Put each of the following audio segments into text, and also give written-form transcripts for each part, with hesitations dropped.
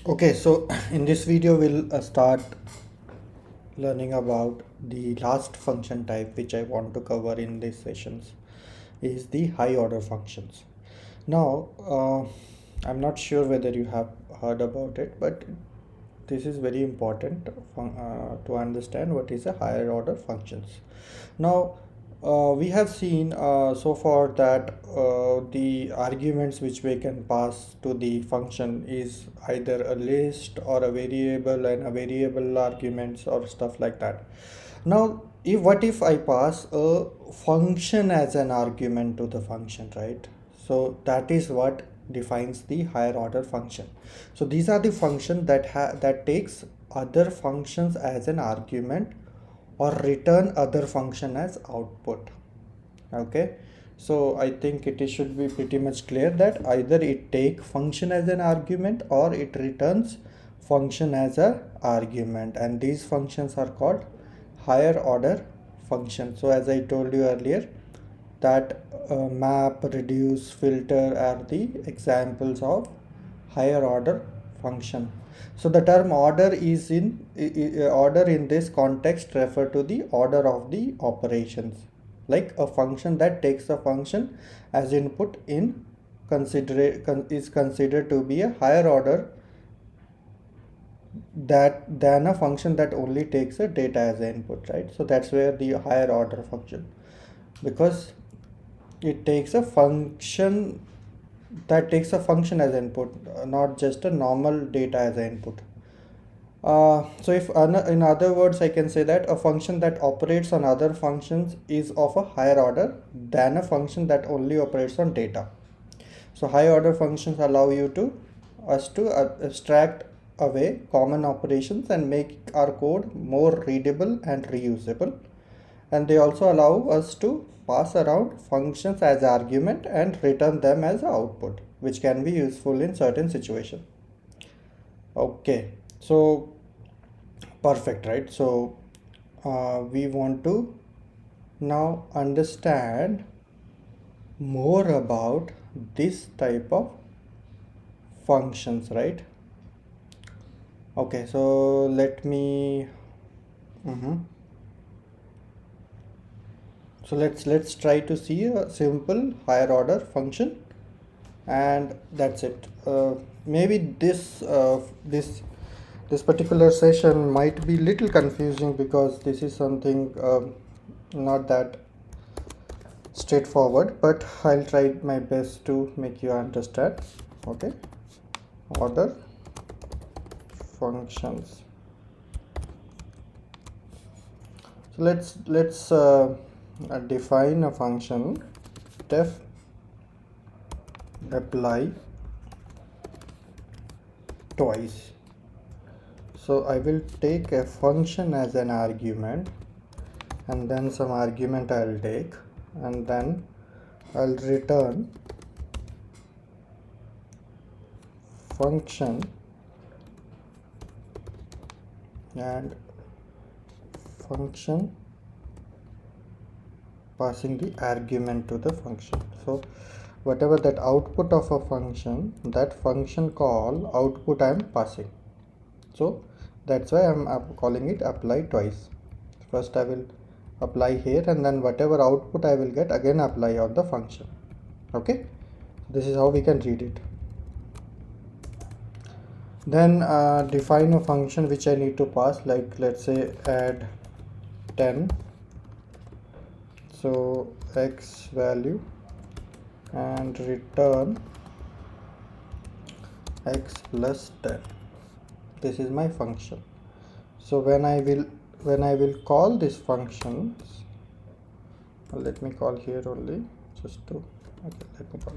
Okay, so in this video we'll start learning about the last function type which I want to cover in these sessions is the high order functions. Now, I'm not sure whether you have heard about it, but this is very important to understand what is a higher order functions. Now, we have seen so far that the arguments which we can pass to the function is either a list or a variable and a variable arguments or stuff like that. Now, if what if I pass a function as an argument to the function, right? So that is what defines the higher order function. So these are the function that takes other functions as an argument or return other function as output. Okay, so I think should be pretty much clear that either it take function as an argument or it returns function as a argument, and these functions are called higher order function. So as I told you earlier that map, reduce, filter are the examples of higher order function. So the term order is order in this context refer to the order of the operations, like a function that takes a function as input in is considered to be a higher order than a function that only takes a data as an input, right? So that's where the higher order function, because it takes a function as input, not just a normal data as an input. So if in other words I can say that a function that operates on other functions is of a higher order than a function that only operates on data. So high order functions allow us to abstract away common operations and make our code more readable and reusable, and they also allow us to pass around functions as argument and return them as output, which can be useful in certain situations. Okay, so perfect, right? So we want to now understand more about this type of functions, right? Okay, so let me so let's try to see a simple higher order function, and that's it. Maybe this particular session might be little confusing because this is something not that straightforward, but I'll try my best to make you understand. Okay, order functions. So let's define a function def apply twice. So I will take a function as an argument, and then some argument I'll take, and then I'll return function and function passing the argument to the function. So whatever that output of a function, that function call output I am passing. So that's why I'm calling it apply twice. First I will apply here, and then whatever output I will get again apply on the function. Okay, this is how we can read it. Then define a function which I need to pass, like let's say add 10, so x value, and return x plus 10. This is my function. So when I will call this function, let me call here only just to okay, let me call.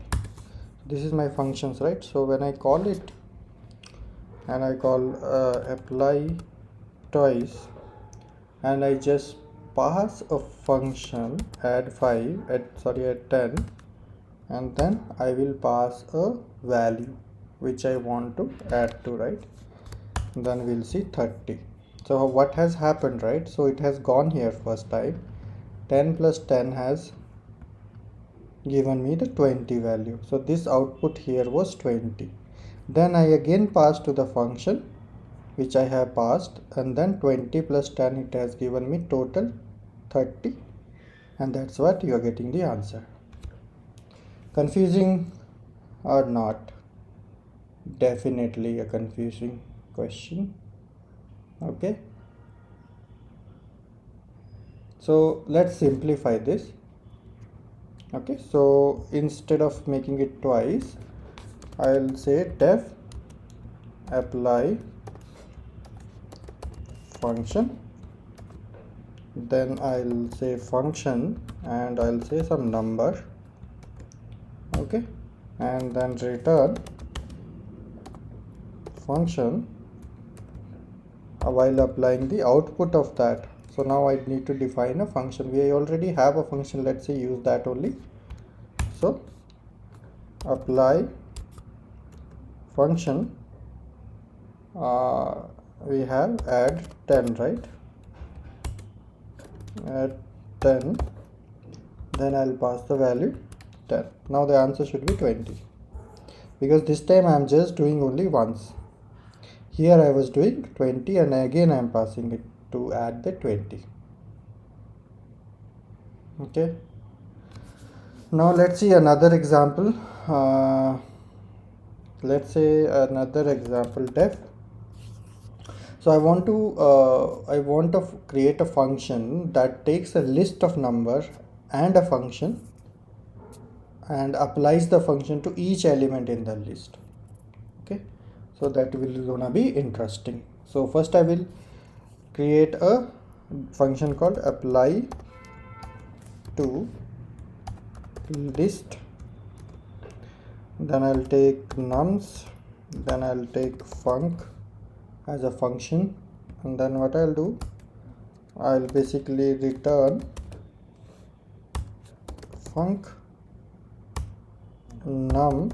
This is my functions, right? So when I call it and I call apply twice, and I just pass a function add 10, and then I will pass a value which I want to add to, right? Then we'll see 30. So what has happened, right? So it has gone here first time, 10 plus 10 has given me the 20 value. So this output here was 20, Then I again pass to the function which I have passed, and then 20 plus 10, it has given me total 30, and that's what you are getting the answer. Confusing or not? Definitely a confusing question. Okay, so let's simplify this. Okay, so instead of making it twice, I'll say def apply function, then I'll say function, and I'll say some number. Okay, and then return function while applying the output of that. So now I need to define a function. We already have a function, let's say use that only. So apply function, we have add 10, right? Add 10, then I'll pass the value 10. Now the answer should be 20, because this time I'm just doing only once. Here I was doing 20, and again I'm passing it to add the 20. Okay, now let's see another example. Let's say another example, def. So I want to create a function that takes a list of number and a function and applies the function to each element in the list. Okay, so that will gonna be interesting. So first I will create a function called apply to list, then I'll take nums, then I'll take func as a function, and then what I'll do, I'll basically return func num.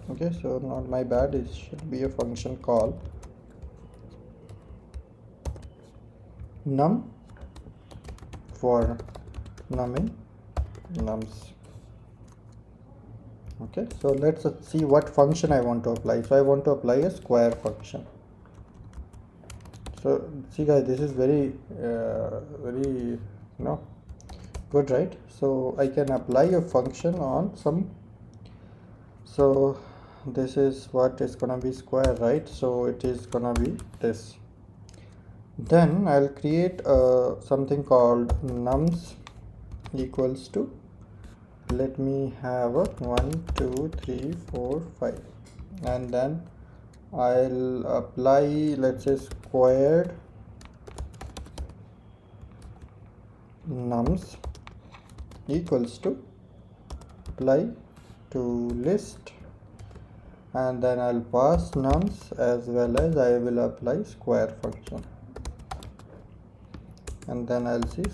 Okay, so not my bad, it should be a function called num for numbing nums. Okay, so let's see what function I want to apply. So I want to apply a square function. So see guys, this is very good, right? So I can apply a function on some, so this is what is gonna be square, right? So it is gonna be this. Then I'll create something called nums equals to, let me have a 1 2 3 4 5, and then I'll apply, let's say squared nums equals to apply to list, and then I'll pass nums as well as I will apply square function, and then I'll see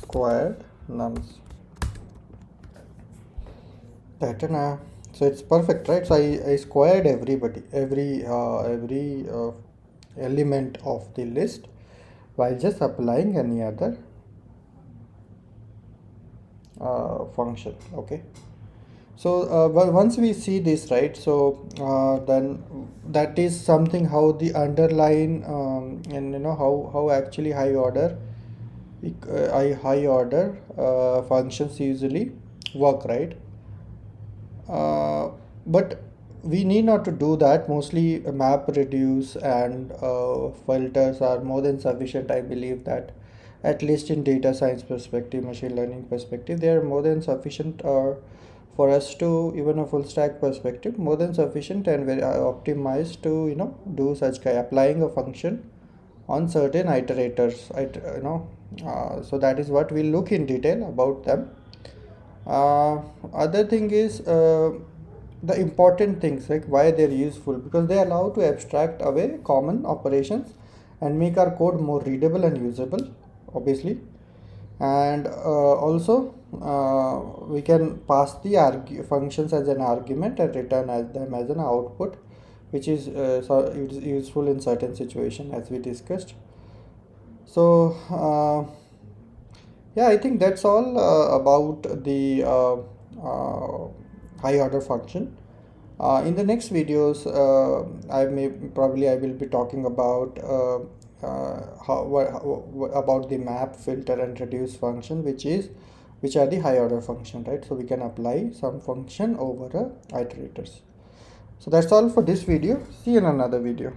squared nums pattern. So it's perfect, right? So I squared every element of the list by just applying any other function. Okay, so but once we see this, right, so then that is something how the underline and how actually high order functions usually work, right? But we need not to do that. Mostly map reduce and filters are more than sufficient. I believe that at least in data science perspective, machine learning perspective, they are more than sufficient, for us to, even a full stack perspective, more than sufficient and very optimized to do such kind applying a function on certain iterators. So that is what we'll look in detail about them. Other thing is the important things, like why they're useful, because they allow to abstract away common operations and make our code more readable and usable, obviously. And also we can pass the functions as an argument and return them as an output, which is it is useful in certain situation, as we discussed. So yeah, I think that's all about the high order function. In the next videos, I will be talking about about the map, filter, and reduce function, which are the high order function, right? So we can apply some function over iterators. So that's all for this video. See you in another video.